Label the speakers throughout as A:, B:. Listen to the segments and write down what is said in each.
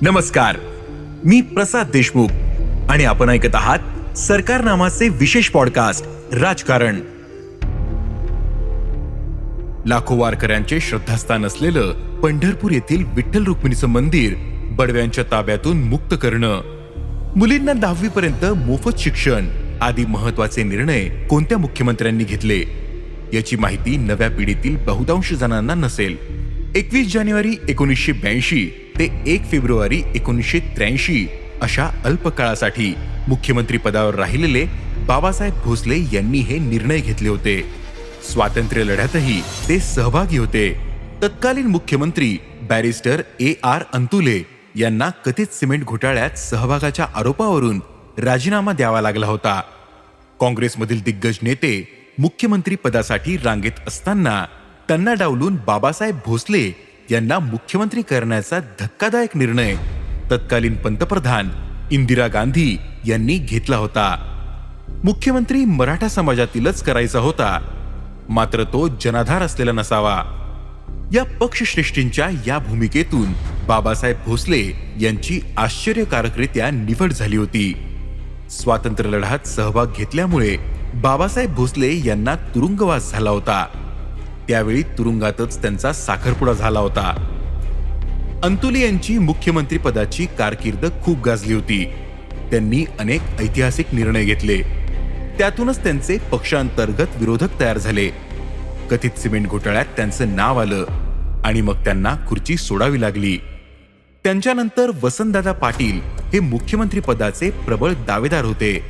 A: नमस्कार, मी प्रसाद देशमुख आणि आपण ऐकत आहात सरकार नामाचे विशेष पॉडकास्ट राजकारण. लाखो वारकऱ्यांचे श्रद्धास्थान असलेलं पंढरपूर येथील विठ्ठल रुक्मिणीचं मंदिर बडव्यांच्या ताब्यातून मुक्त करणं, मुलींना 10वी पर्यंत मोफत शिक्षण आदी महत्वाचे निर्णय कोणत्या मुख्यमंत्र्यांनी घेतले याची माहिती नव्या पिढीतील बहुतांश जणांना नसेल. 21 जानेवारी 1982 ते 1 फेब्रुवारी 1983 अशा अल्पकाळासाठी मुख्यमंत्री पदावर राहिलेले बाबासाहेब भोसले यांनी हे निर्णय घेतले होते. स्वातंत्र्य लढ्यातही ते सहभागी होते. तत्कालीन मुख्यमंत्री बॅरिस्टर AR अंतुले यांना कथित सिमेंट घोटाळ्यात सहभागाच्या आरोपावरून राजीनामा द्यावा लागला होता. काँग्रेसमधील दिग्गज नेते मुख्यमंत्री पदासाठी रांगेत असताना त्यांना डावलून बाबासाहेब भोसले यांना मुख्यमंत्री करण्याचा धक्कादायक निर्णय तत्कालीन पंतप्रधान इंदिरा गांधी यांनी घेतला होता. मुख्यमंत्री मराठा समाजातीलच करायचा होता, मात्र तो जनाधार असलेला नसावा. या पक्षश्रेष्ठींच्या या भूमिकेतून बाबासाहेब भोसले यांची आश्चर्यकारकरित्या निवड झाली होती. स्वातंत्र्य लढ्यात सहभाग घेतल्यामुळे बाबासाहेब भोसले यांना तुरुंगवास झाला होता. त्यावेळी तुरुंगातच त्यांचा साखरपुडा झाला होता. अंतुले यांची मुख्यमंत्री पदाची कारकीर्द खूप गाजली होती. त्यांनी अनेक ऐतिहासिक निर्णय घेतले. त्यातूनच त्यांचे पक्षांतर्गत विरोधक तयार झाले. कथित सिमेंट घोटाळ्यात त्यांचं नाव आलं आणि मग त्यांना खुर्ची सोडावी लागली. त्यांच्यानंतर वसंतदादा पाटील हे मुख्यमंत्री पदाचे प्रबळ दावेदार होते.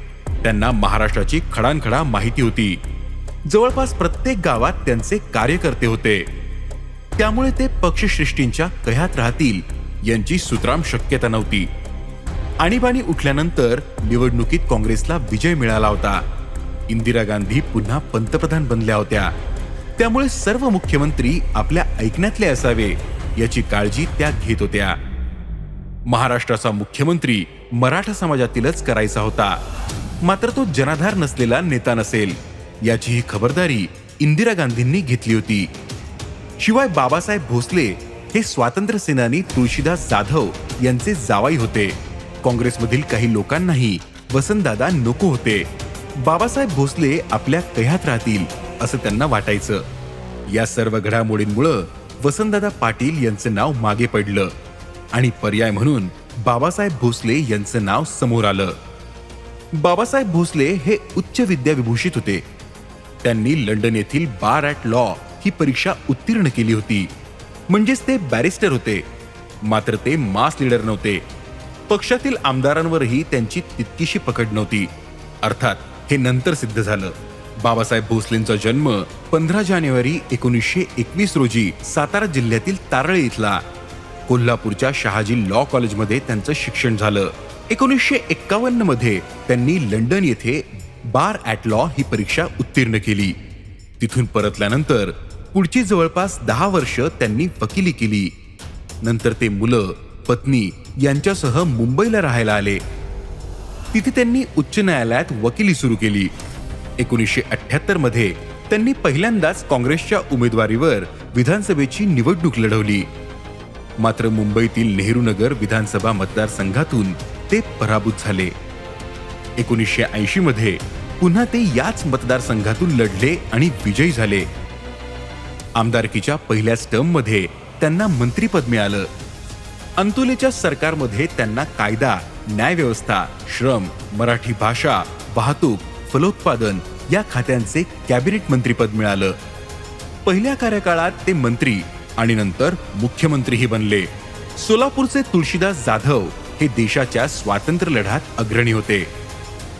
A: त्यांना महाराष्ट्राची खडानखडा माहिती होती. जवळपास प्रत्येक गावात त्यांचे कार्यकर्ते होते. त्यामुळे ते पक्षश्रेष्ठींच्या कह्यात राहतील यांची सुतराम शक्यता नव्हती. आणीबाणी उठल्यानंतर निवडणुकीत काँग्रेसला विजय मिळाला होता. इंदिरा गांधी पुन्हा पंतप्रधान बनल्या होत्या. त्यामुळे सर्व मुख्यमंत्री आपल्या ऐकण्यातले असावे याची काळजी त्या घेत होत्या. महाराष्ट्राचा मुख्यमंत्री मराठा समाजातीलच करायचा होता, मात्र तो जनाधार नसलेला नेता नसेल याची ही खबरदारी इंदिरा गांधींनी घेतली होती. शिवाय बाबासाहेब भोसले हे स्वातंत्र्य सेनानी तुळशीदास जाधव यांचे जावई होते. काँग्रेसमधील काही लोकांनाही वसंतदादा नको होते. बाबासाहेब भोसले आपल्या कह्यात राहतील असं त्यांना वाटायचं. या सर्व घडामोडींमुळं वसंतदादा पाटील यांचं नाव मागे पडलं आणि पर्याय म्हणून बाबासाहेब भोसले यांचं नाव समोर आलं. बाबासाहेब भोसले हे उच्च विद्या विभूषित होते. त्यांनी लंडन येथील बार ॲट लॉ ही परीक्षा उत्तीर्ण केली होती. म्हणजेच ते बॅरिस्टर होते, मात्र ते मास लीडर नव्हते. पक्षातील आमदारांवरही त्यांची तितकीशी पकड नव्हती. अर्थात हे नंतर सिद्ध झालं. बाबासाहेब भोसलेंचा जन्म 15 जानेवारी 1921 रोजी सातारा जिल्ह्यातील तारळे इथला. कोल्हापूरच्या शहाजी लॉ कॉलेजमध्ये त्यांचं शिक्षण झालं. 1951 मध्ये त्यांनी लंडन येथे बार ॲट लॉ ही परीक्षा उत्तीर्ण केली. तिथून परतल्यानंतर पुढची जवळपास 10 वर्ष त्यांनी वकिली केली. नंतर ते मुलं, पत्नी यांच्यासह मुंबईला राहायला आले. तिथे त्यांनी उच्च न्यायालयात वकिली सुरू केली. 1978 मध्ये त्यांनी पहिल्यांदाच काँग्रेसच्या उमेदवारीवर विधानसभेची निवडणूक लढवली. मात्र मुंबईतील नेहरूनगर विधानसभा मतदारसंघातून ते पराभूत झाले. 1980 मध्ये पुन्हा ते याच मतदारसंघातून लढले आणि विजयी झाले. आमदारकीच्या पहिल्याच टर्ममध्ये त्यांना मंत्रिपद मिळालं. अंतुलेच्या सरकारमध्ये त्यांना कायदा, न्यायव्यवस्था, श्रम, मराठी भाषा, वाहतूक, फलोत्पादन या खात्यांचे कॅबिनेट मंत्रिपद मिळालं. पहिल्या कार्यकाळात ते मंत्री आणि नंतर मुख्यमंत्रीही बनले. सोलापूरचे तुळशीदास जाधव हे देशाच्या स्वातंत्र्य लढ्यात अग्रणी होते.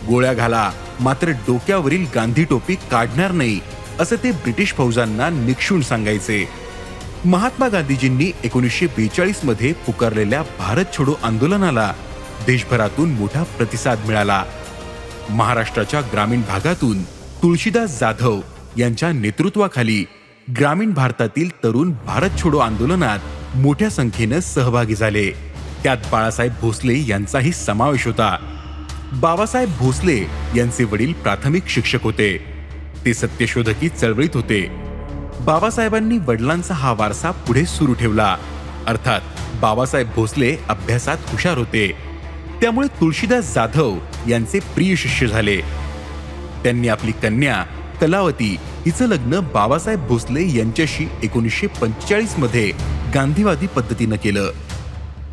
A: गोळ्या घाला, मात्र डोक्यावरील गांधी टोपी काढणार नाही असं ते ब्रिटिश फौजांना निक्षून सांगायचे. महात्मा गांधीजींनी 1942 मध्ये पुकारलेल्या भारत छोडो आंदोलनाला देशभरातून मोठा प्रतिसाद मिळाला. महाराष्ट्राच्या ग्रामीण भागातून तुळशीदास जाधव यांच्या नेतृत्वाखाली ग्रामीण भारतातील तरुण भारत छोडो आंदोलनात मोठ्या संख्येनं सहभागी झाले. त्यात बाळासाहेब भोसले यांचाही समावेश होता. बाबासाहेब भोसले यांचे वडील प्राथमिक शिक्षक होते. ते सत्यशोधकी चळवळीत होते. बाबासाहेबांनी वडिलांचा हा वारसा पुढे सुरू ठेवला. अर्थात बाबासाहेब भोसले अभ्यासात हुशार होते, त्यामुळे तुळशीदास जाधव यांचे प्रिय शिष्य झाले. त्यांनी आपली कन्या कलावती हिचं लग्न बाबासाहेब भोसले यांच्याशी 1945 मध्ये गांधीवादी पद्धतीनं केलं.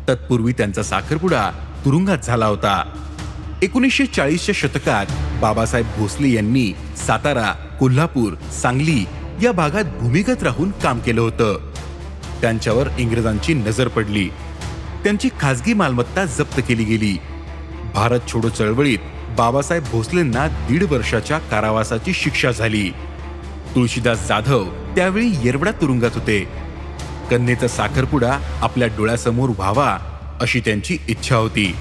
A: तत्पूर्वी त्यांचा साखरपुडा तुरुंगात झाला होता. 1940च्या शतकात बाबासाहेब भोसले यांनी सातारा, कोल्हापूर, सांगली या भागात भूमिगत राहून काम केलं होतं. त्यांच्यावर इंग्रजांची नजर पडली. त्यांची खासगी मालमत्ता जप्त केली गेली. भारत छोडो चळवळीत बाबासाहेब भोसलेंना 1.5 वर्षाच्या कारावासाची शिक्षा झाली. तुळशीदास जाधव त्यावेळी येरवडा तुरुंगात होते. कन्येचा साखरपुडा आपल्या डोळ्यासमोर व्हावा अशी त्यांची इच्छा होती.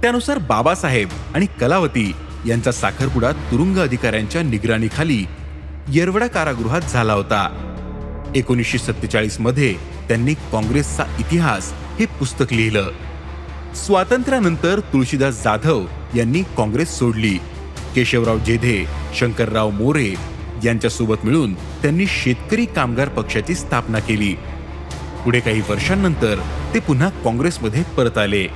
A: त्यानुसार बाबासाहेब आणि कलावती यांचा साखरपुडा तुरुंग अधिकाऱ्यांच्या निगराणीखाली येरवडा कारागृहात झाला होता. 1947 मध्ये त्यांनी काँग्रेसचा इतिहास हे पुस्तक लिहिलं. स्वातंत्र्यानंतर तुळशीदास जाधव यांनी काँग्रेस सोडली. केशवराव जेधे, शंकरराव मोरे यांच्यासोबत मिळून त्यांनी शेतकरी कामगार पक्षाची स्थापना केली. पुढे काही वर्षांनंतर ते पुन्हा काँग्रेसमध्ये परत आले.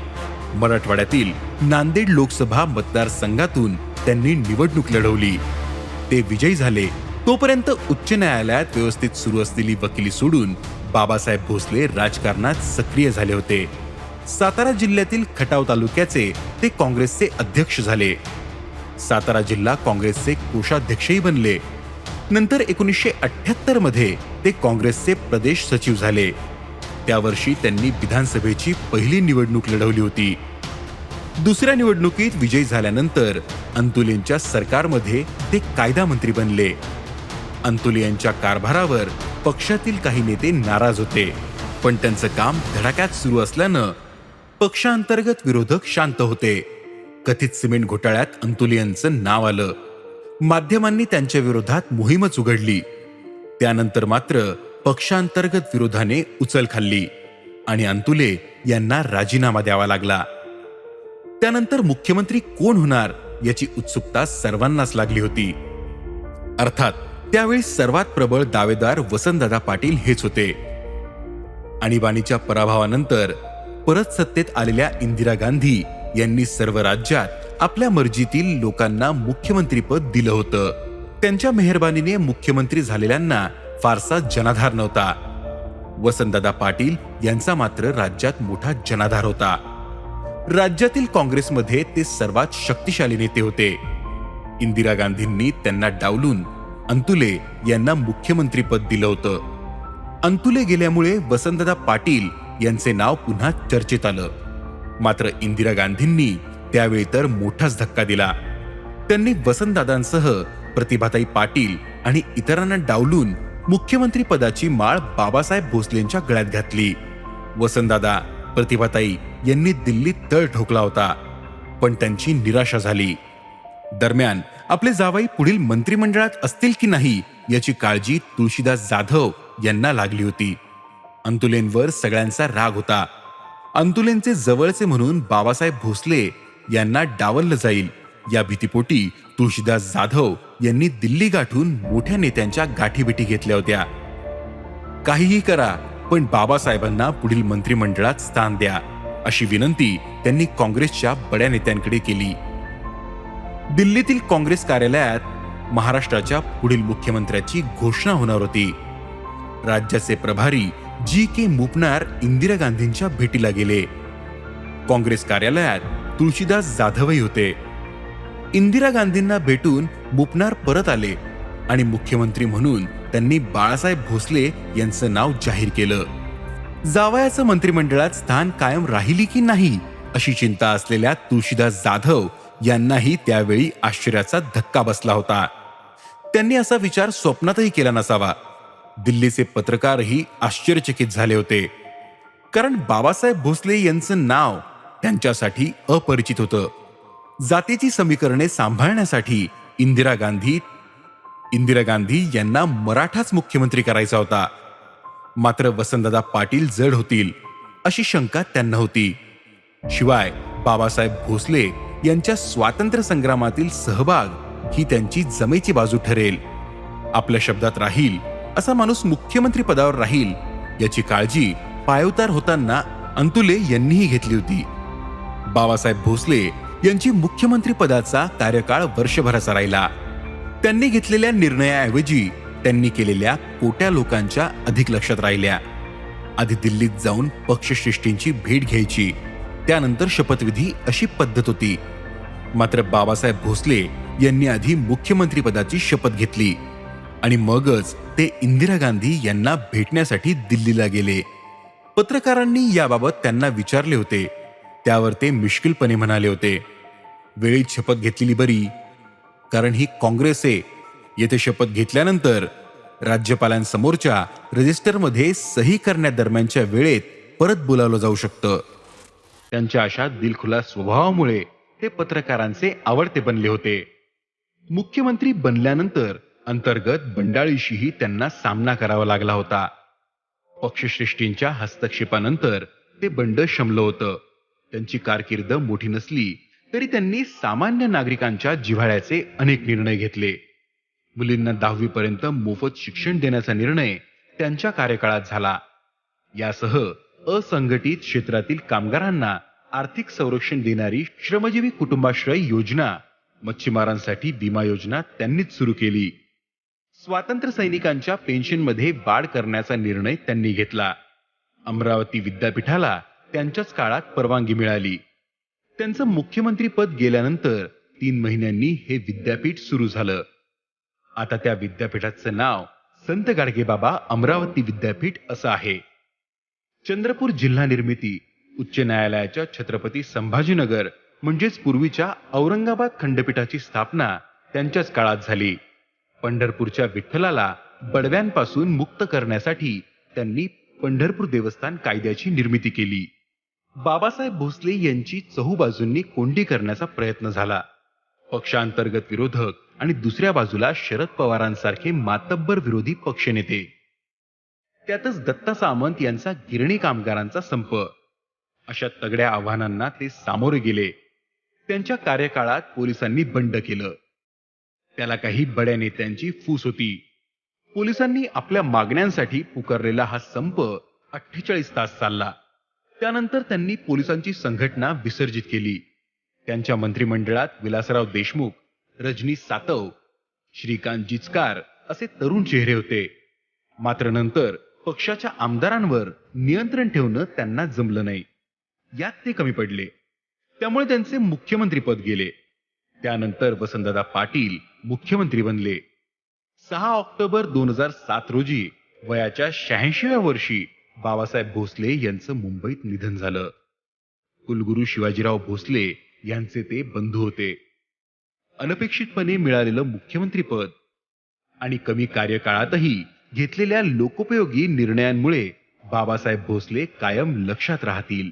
A: मराठवाड्यातील नांदेड लोकसभा मतदारसंघातून त्यांनी निवडणूक लढवली. ते विजयी झाले. तोपर्यंत उच्च न्यायालयात व्यवस्थित सुरू असलेली वकिली सोडून बाबासाहेब भोसले राजकारणात सक्रिय झाले होते. सातारा जिल्ह्यातील खटाव तालुक्याचे ते काँग्रेसचे अध्यक्ष झाले. सातारा जिल्हा काँग्रेसचे कोषाध्यक्षही बनले. नंतर 1978 मध्ये ते काँग्रेसचे प्रदेश सचिव झाले. त्या वर्षी त्यांनी विधानसभेची पहिली निवडणूक लढवली होती. दुसऱ्या निवडणुकीत विजयी झाल्यानंतर अंतुलेंच्या सरकारमध्ये ते कायदा मंत्री बनले. अंतुले यांच्या कारभारावर पक्षातील काही नेते नाराज होते, पण त्यांचं काम धडाक्यात सुरू असल्यानं पक्षांतर्गत विरोधक शांत होते. कथित सिमेंट घोटाळ्यात अंतुले यांचं नाव आलं. माध्यमांनी त्यांच्या विरोधात मोहीमच उघडली. त्यानंतर मात्र पक्षांतर्गत विरोधाने उचल खाल्ली आणि अंतुले यांना राजीनामा द्यावा लागला. त्यानंतर मुख्यमंत्री कोण होणार याची उत्सुकता सर्वांनाच लागली होती. अर्थात त्यावेळी सर्वात प्रबळ दावेदार वसंतदादा पाटील हेच होते. आणीबाणीच्या पराभवानंतर परत सत्तेत आलेल्या इंदिरा गांधी यांनी सर्व राज्यात आपल्या मर्जीतील लोकांना मुख्यमंत्रीपद दिलं होतं. त्यांच्या मेहरबानीने मुख्यमंत्री झालेल्यांना फारसा जनाधार नव्हता. वसंतदादा पाटील यांचा मात्र राज्यात मोठा जनाधार होता. राज्यातील काँग्रेसमध्ये ते सर्वात शक्तिशाली नेते होते. इंदिरा गांधींनी त्यांना डावलून अंतुले यांना मुख्यमंत्रीपद दिलं होतं. अंतुले गेल्यामुळे वसंतदादा पाटील यांचे नाव पुन्हा चर्चेत आलं. मात्र इंदिरा गांधींनी त्यावेळी तर मोठाच धक्का दिला. त्यांनी वसंतदादांसह प्रतिभाताई पाटील आणि इतरांना डावलून मुख्यमंत्री पदाची माळ बाबासाहेब भोसलेंच्या गळ्यात घातली. वसंतदादा, प्रतिभाताई यांनी दिल्लीत तळ ठोकला होता, पण त्यांची निराशा झाली. दरम्यान आपले जावई पुढील मंत्रिमंडळात असतील की नाही याची काळजी तुळशीदास जाधव यांना लागली होती. अंतुलेंवर सगळ्यांचा राग होता. अंतुलेंचे जवळचे म्हणून बाबासाहेब भोसले यांना डावललं जाईल या भीतीपोटी तुळशीदास जाधव यांनी दिल्ली गाठून मोठ्या नेत्यांच्या गाठीभेटी घेतल्या होत्या. काहीही करा, पण बाबासाहेबांना पुढील मंत्रिमंडळात स्थान द्या अशी विनंती त्यांनी काँग्रेसच्या बड्या नेत्यांकडे केली. दिल्लीतील काँग्रेस कार्यालयात महाराष्ट्राच्या पुढील मुख्यमंत्र्याची घोषणा होणार होती. राज्याचे प्रभारी जी.के. मुपनार इंदिरा गांधींच्या भेटीला गेले. काँग्रेस कार्यालयात तुळशीदास जाधवही होते. इंदिरा गांधींना भेटून मुपनार परत आले आणि मुख्यमंत्री म्हणून त्यांनी बाळासाहेब भोसले यांचं नाव जाहीर केलं. जावयाचं मंत्रिमंडळात स्थान कायम राहिली की नाही अशी चिंता असलेल्या तुळशीदास जाधव यांनाही त्यावेळी आश्चर्याचा धक्का बसला होता. त्यांनी असा विचार स्वप्नातही केला नसावा. दिल्लीचे पत्रकारही आश्चर्यचकित झाले होते, कारण बाबासाहेब भोसले यांचं नाव त्यांच्यासाठी अपरिचित होतं. जातीची समीकरणे सांभाळण्यासाठी इंदिरा गांधी यांना मराठाच मुख्यमंत्री करायचा होता. मात्र वसंतदादा पाटील जड होतील अशी शंका त्यांना होती. शिवाय बाबासाहेब भोसले यांच्या स्वातंत्र्य संग्रामातील सहभाग ही त्यांची जमेची बाजू ठरेल. आपल्या शब्दात राहील असा माणूस मुख्यमंत्री पदावर राहील याची काळजी पायउतार होताना अंतुले यांनीही घेतली होती. बाबासाहेब भोसले यांची मुख्यमंत्री पदाचा कार्यकाळ वर्षभराचा राहिला. त्यांनी घेतलेल्या निर्णयाऐवजी त्यांनी केलेल्या कोट्या लोकांच्या अधिक लक्षात राहिल्या. आधी दिल्लीत जाऊन पक्षश्रेष्ठींची भेट घ्यायची, त्यानंतर शपथविधी अशी पद्धत होती. मात्र बाबासाहेब भोसले यांनी आधी मुख्यमंत्री पदाची शपथ घेतली आणि मगच ते इंदिरा गांधी यांना भेटण्यासाठी दिल्लीला गेले. पत्रकारांनी याबाबत त्यांना विचारले होते, त्यावर ते मिश्किलपणे म्हणाले होते, वेळीच शपथ घेतलेली बरी, कारण ही काँग्रेस आहे. येथे शपथ घेतल्यानंतर राज्यपालांसमोरच्या रजिस्टरमध्ये सही करण्यादरम्यानच्या वेळेत परत बोलावलं जाऊ शकतं. त्यांच्या अशा दिलखुलास स्वभावामुळे ते पत्रकारांचे आवडते बनले होते. मुख्यमंत्री बनल्यानंतर अंतर्गत बंडाळीशीही त्यांना सामना करावा लागला होता. पक्षश्रेष्ठींच्या हस्तक्षेपानंतर ते बंड शमलं होतं. त्यांची कारकीर्द मोठी नसली तरी त्यांनी सामान्य नागरिकांच्या जिव्हाळ्याचे अनेक निर्णय घेतले. मुलींना 10वी पर्यंत मोफत शिक्षण देण्याचा निर्णय त्यांच्या कार्यकाळात झाला. यासह असंघटित क्षेत्रातील कामगारांना आर्थिक संरक्षण देणारी श्रमजीवी कुटुंबाश्रय योजना, मच्छीमारांसाठी विमा योजना त्यांनीच सुरू केली. स्वातंत्र्य सैनिकांच्या पेन्शनमध्ये वाढ करण्याचा निर्णय त्यांनी घेतला. अमरावती विद्यापीठाला त्यांच्याच काळात परवानगी मिळाली. त्यांचं मुख्यमंत्रीपद गेल्यानंतर 3 महिन्यांनी हे विद्यापीठ सुरू झालं. आता त्या विद्यापीठाचं नाव संत गाडगेबाबा अमरावती विद्यापीठ असं आहे. चंद्रपूर जिल्हा निर्मिती उच्च न्यायालयाच्या छत्रपती संभाजीनगर म्हणजेच पूर्वीच्या औरंगाबाद खंडपीठाची स्थापना त्यांच्याच काळात झाली. पंढरपूरच्या विठ्ठलाला बडव्यांपासून मुक्त करण्यासाठी त्यांनी पंढरपूर देवस्थान कायद्याची निर्मिती केली. बाबासाहेब भोसले यांची चहूबाजूंनी कोंडी करण्याचा प्रयत्न झाला. पक्षांतर्गत विरोधक आणि दुसऱ्या बाजूला शरद पवारांसारखे मातब्बर विरोधी पक्षनेते. त्यातच दत्ता सामंत यांचा गिरणी कामगारांचा संप. अशा तगड्या आव्हानांना ते सामोरे गेले. त्यांच्या कार्यकाळात पोलिसांनी बंड केलं. त्याला काही बड्या नेत्यांची फूस होती. पोलिसांनी आपल्या मागण्यांसाठी पुकारलेला हा संप 48 तास चालला. त्यानंतर त्यांनी पोलिसांची संघटना विसर्जित केली. त्यांच्या मंत्रिमंडळात विलासराव देशमुख, रजनी सातव, श्रीकांत जिचकार असे तरुण चेहरे होते. मात्र नंतर पक्षाच्या आमदारांवर नियंत्रण ठेवणं त्यांना जमलं नाही. यात ते कमी पडले. त्यामुळे त्यांचे मुख्यमंत्रीपद गेले. त्यानंतर वसंतदादा पाटील मुख्यमंत्री बनले. 6 ऑक्टोबर 2007 रोजी वयाच्या 86व्या वर्षी बाबासाहेब भोसले यांचं मुंबईत निधन झालं. कुलगुरू शिवाजीराव भोसले यांचे ते बंधू होते. अनपेक्षितपणे मिळालेलं मुख्यमंत्रीपद आणि कमी कार्यकाळातही घेतलेल्या लोकोपयोगी निर्णयांमुळे बाबासाहेब भोसले कायम लक्षात राहतील.